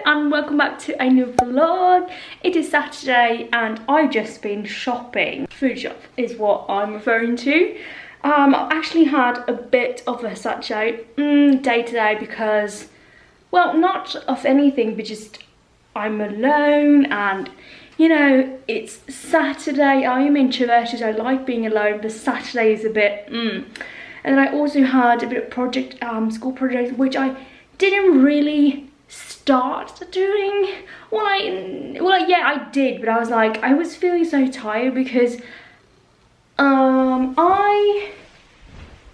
and welcome back to a new vlog. It is Saturday and I've just been shopping. Food shop is what I'm referring to. I've actually had a bit of a Saturday day today because, well, not of anything, but just I'm alone and, you know, it's Saturday. I am introverted, I like being alone, but Saturday is a bit And then I also had a bit of project, school project, which I didn't really start doing. Yeah, I did, but I was like, I was feeling so tired because I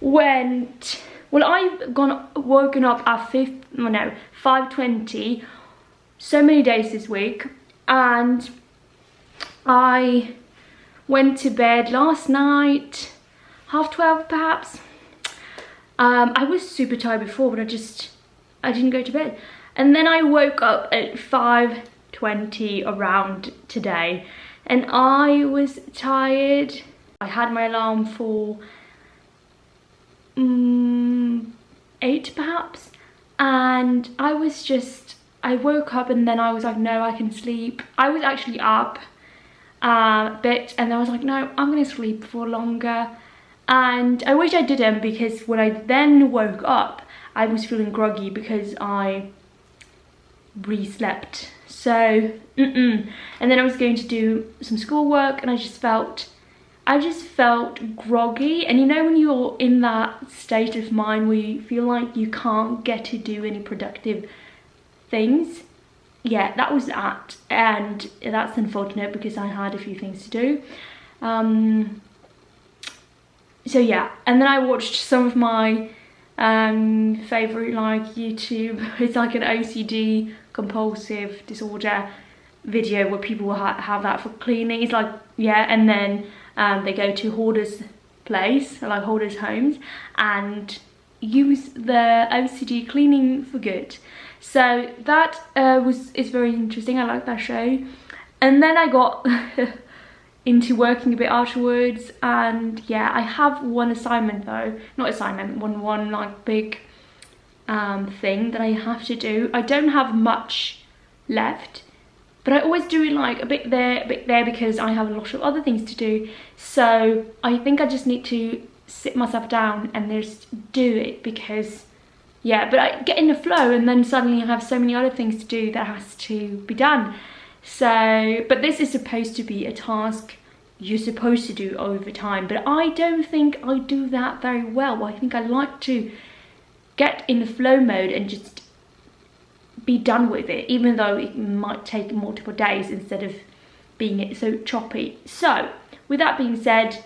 woken up at 5:20 so many days this week, and I went to bed last night 12:30 perhaps. I was super tired before, but I didn't go to bed. And then I woke up at 5:20 around today, and I was tired. I had my alarm for 8 perhaps, and I woke up and then I was like, no, I can sleep. I was actually up a bit, and I was like, no, I'm gonna sleep for longer. And I wish I didn't, because when I then woke up I was feeling groggy because I re-slept. So and then I was going to do some schoolwork and I just felt groggy. And you know when you're in that state of mind where you feel like you can't get to do any productive things? Yeah, that was that, and that's unfortunate because I had a few things to do. So yeah, and then I watched some of my favorite YouTube. It's like an OCD compulsive disorder video where people will have that for cleaning. It's like, yeah, and then they go to hoarders place, like hoarders homes, and use the OCD cleaning for good. So that is very interesting. I like that show. And then I got into working a bit afterwards, and yeah, I have one assignment though, not assignment, one like big thing that I have to do. I don't have much left, but I always do like a bit there because I have a lot of other things to do. So I think I just need to sit myself down and just do it, because yeah, but I get in the flow and then suddenly I have so many other things to do that has to be done. So, but this is supposed to be a task you're supposed to do over time, but I don't think I do that very well. I think I like to get in the flow mode and just be done with it, even though it might take multiple days instead of being so choppy. So with that being said,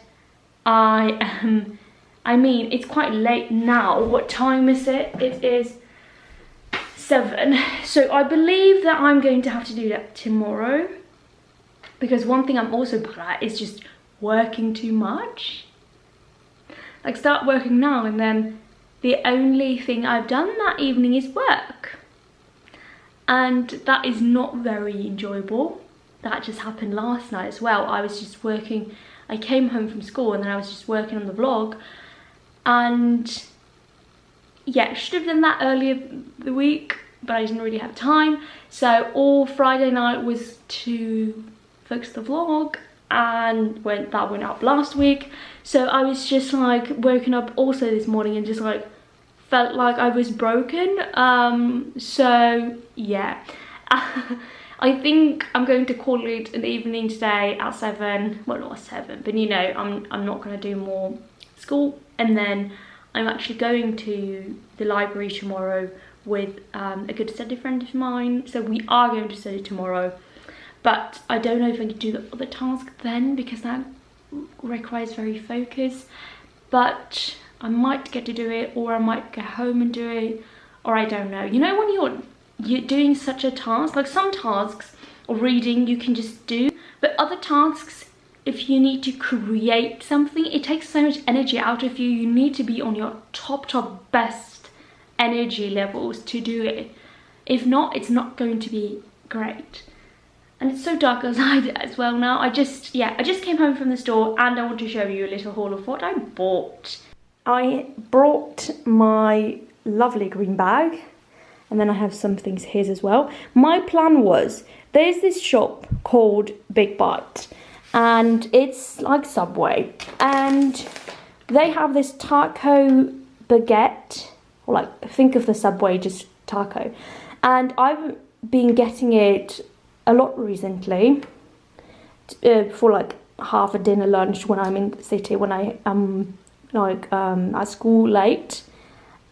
I mean, it's quite late now. What time is it? It is 7. So I believe that I'm going to have to do that tomorrow, because one thing I'm also bad at is just working too much. Like, start working now and then the only thing I've done that evening is work, and that is not very enjoyable. That just happened last night as well. I was just working. I came home from school and then I was just working on the vlog, and yeah, should have done that earlier the week, but I didn't really have time. So all Friday night was to fix the vlog, and that went up last week. So I was just like woken up also this morning and just like felt like I was broken. So yeah, I think I'm going to call it an evening today at 7. Well, not 7, but you know, I'm not going to do more school. And then I'm actually going to the library tomorrow with a good study friend of mine. So we are going to study tomorrow, but I don't know if I can do the other task then, because that requires very focus. But I might get to do it, or I might go home and do it, or I don't know. You know, when you're doing such a task, like some tasks or reading you can just do, but other tasks, if you need to create something, it takes so much energy out of you. You need to be on your top best energy levels to do it. If not, it's not going to be great. And it's so dark outside as well now. I just came home from the store, and I want to show you a little haul of what I bought. I brought my lovely green bag, and then I have some things here as well. My plan was, there's this shop called Big Bite, and it's like Subway, and they have this taco baguette, or like, think of the Subway, just taco, and I've been getting it a lot recently for like half a dinner lunch when I'm in the city, when I am like at school late,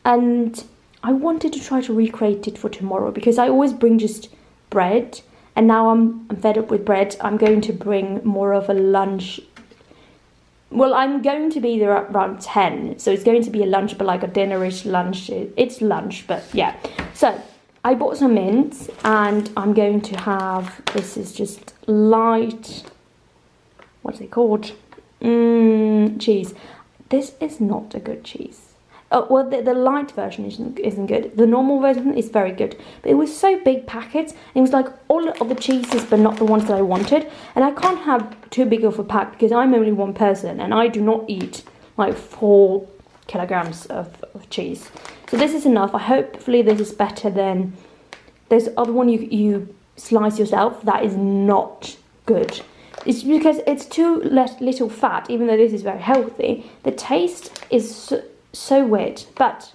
and I wanted to try to recreate it for tomorrow because I always bring just bread, and now I'm fed up with bread. I'm going to bring more of a lunch. Well, I'm going to be there at around 10, so it's going to be a lunch, but like a dinnerish lunch. It's lunch, but yeah. So I bought some mints, and I'm going to have, this is just light, what's it called? Cheese. This is not a good cheese. Oh, well, the light version isn't good. The normal version is very good. But it was so big packets. It was like all of the cheeses, but not the ones that I wanted. And I can't have too big of a pack because I'm only one person, and I do not eat like 4 kilograms of cheese. So this is enough. Hopefully this is better than there's other one you slice yourself. That is not good. It's because it's too little fat, even though this is very healthy. The taste is so weird, but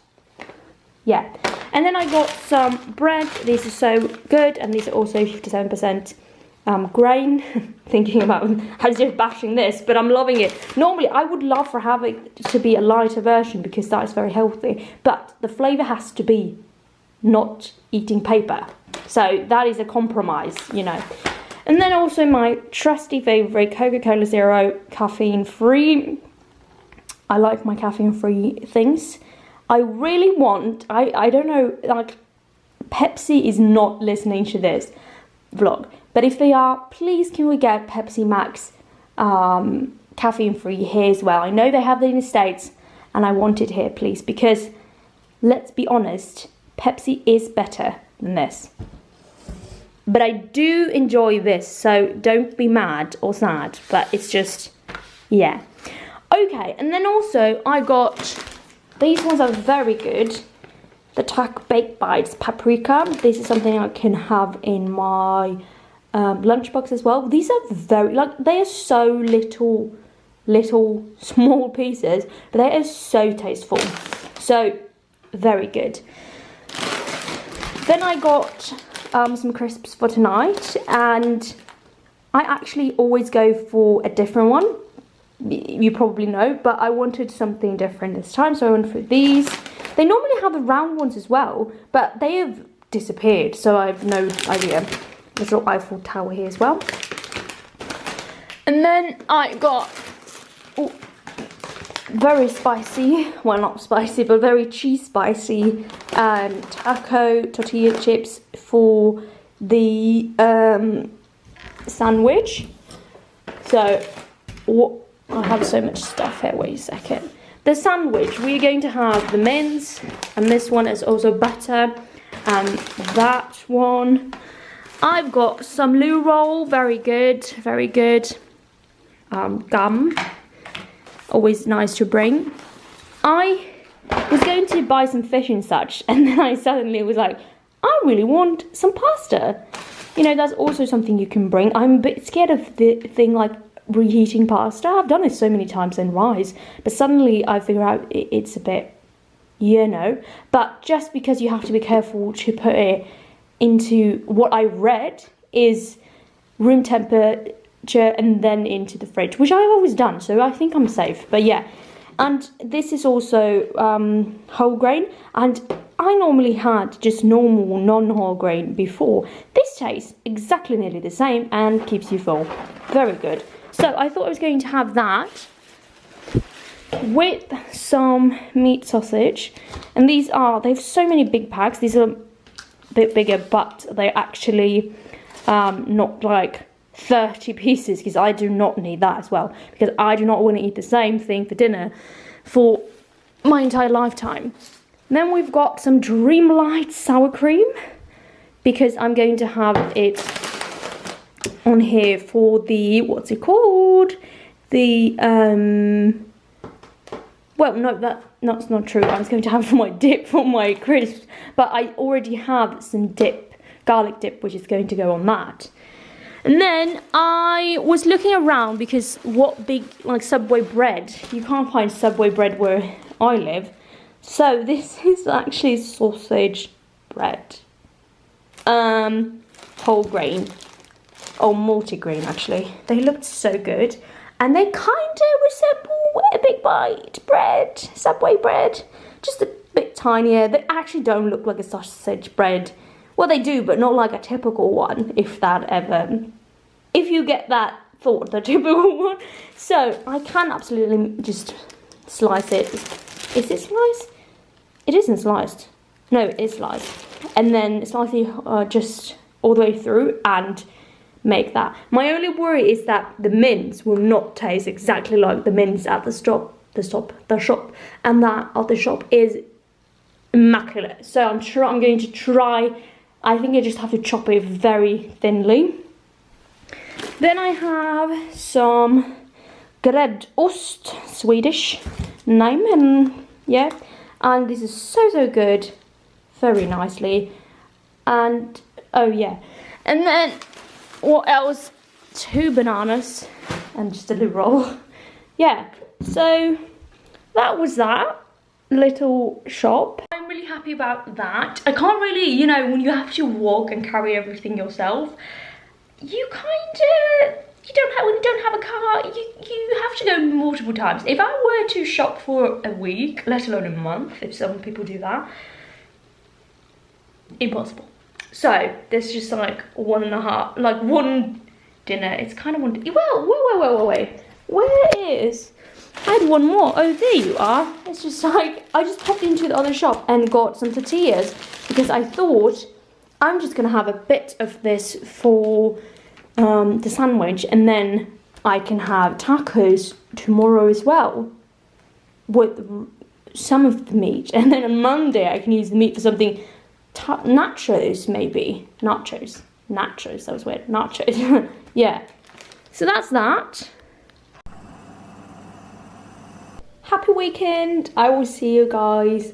yeah. And then I got some bread. These are so good, and these are also 57% grain. Thinking about how just bashing this, but I'm loving it. Normally I would love for having it to be a lighter version because that is very healthy, but the flavor has to be not eating paper, so that is a compromise, you know. And then also my trusty favorite, Coca-Cola Zero, caffeine free. I like my caffeine free things. I really want, I don't know, like, Pepsi is not listening to this vlog, but if they are, please can we get Pepsi Max caffeine free here as well. I know they have it in the States, and I want it here, please, because let's be honest, Pepsi is better than this. But I do enjoy this, so don't be mad or sad, but it's just, yeah. Okay, and then also I got, these ones are very good. The Tac Baked Bites Paprika. This is something I can have in my lunchbox as well. These are very, like, they are so little small pieces, but they are so tasteful. So, very good. Then I got some crisps for tonight, and I actually always go for a different one. You probably know, but I wanted something different this time, so I went for these. They normally have the round ones as well, but they have disappeared, so I have no idea. There's a little Eiffel Tower here as well. And then I got very spicy, well, not spicy, but very cheese spicy taco tortilla chips for the sandwich. So I have so much stuff here, wait a second. The sandwich, we're going to have the mince, and this one is also butter, and that one. I've got some loo roll, very good, very good. Gum, always nice to bring. I was going to buy some fish and such, and then I suddenly was like, I really want some pasta. You know, that's also something you can bring. I'm a bit scared of the thing like reheating pasta. I've done it so many times in rice, but suddenly I figure out it's a bit, you know. But just because you have to be careful to put it into, what I read is room temperature and then into the fridge, which I've always done, so I think I'm safe. But yeah, and this is also whole grain, and I normally had just normal non-whole grain before. This tastes exactly nearly the same and keeps you full. Very good. So I thought I was going to have that with some meat sausage, and they have so many big packs. These are a bit bigger, but they're actually not like 30 pieces, because I do not need that as well, because I do not want to eat the same thing for dinner for my entire lifetime. Then we've got some Dreamlight sour cream, because I'm going to have it on here for the, what's it called? The, well, no, that's not true. I was going to have for my dip for my crisps, but I already have some dip, garlic dip, which is going to go on that. And then I was looking around because what big, like, Subway bread, you can't find Subway bread where I live. So this is actually sausage bread. Whole grain, or multigrain actually. They looked so good. And they kind of resemble a Big Bite bread, Subway bread. Just a bit tinier. They actually don't look like a sausage bread. Well, they do, but not like a typical one, if you get that thought, the typical one. So, I can absolutely just slice it. Is it sliced? It isn't sliced. No, it is sliced. And then slice it just all the way through and make that. My only worry is that the mince will not taste exactly like the mince at the shop, and that at the shop is immaculate. So I'm going to try. I think I just have to chop it very thinly. Then I have some gräddost, Swedish name, and yeah, and this is so good, very nicely, and oh yeah, and then what else? 2 bananas and just a little roll. Yeah, so that was that little shop. I'm really happy about that. I can't really, you know, when you have to walk and carry everything yourself, you when you don't have a car, you have to go multiple times. If I were to shop for a week, let alone a month, if some people do that, impossible. So there's just like one dinner. It's kind of one. Well, wait. Where is? I had one more. Oh, there you are. It's just like I just popped into the other shop and got some tortillas because I thought I'm just gonna have a bit of this for the sandwich, and then I can have tacos tomorrow as well with some of the meat, and then on Monday I can use the meat for something. Nachos, maybe. Nachos, that was weird. Nachos. Yeah. So that's that. Happy weekend. I will see you guys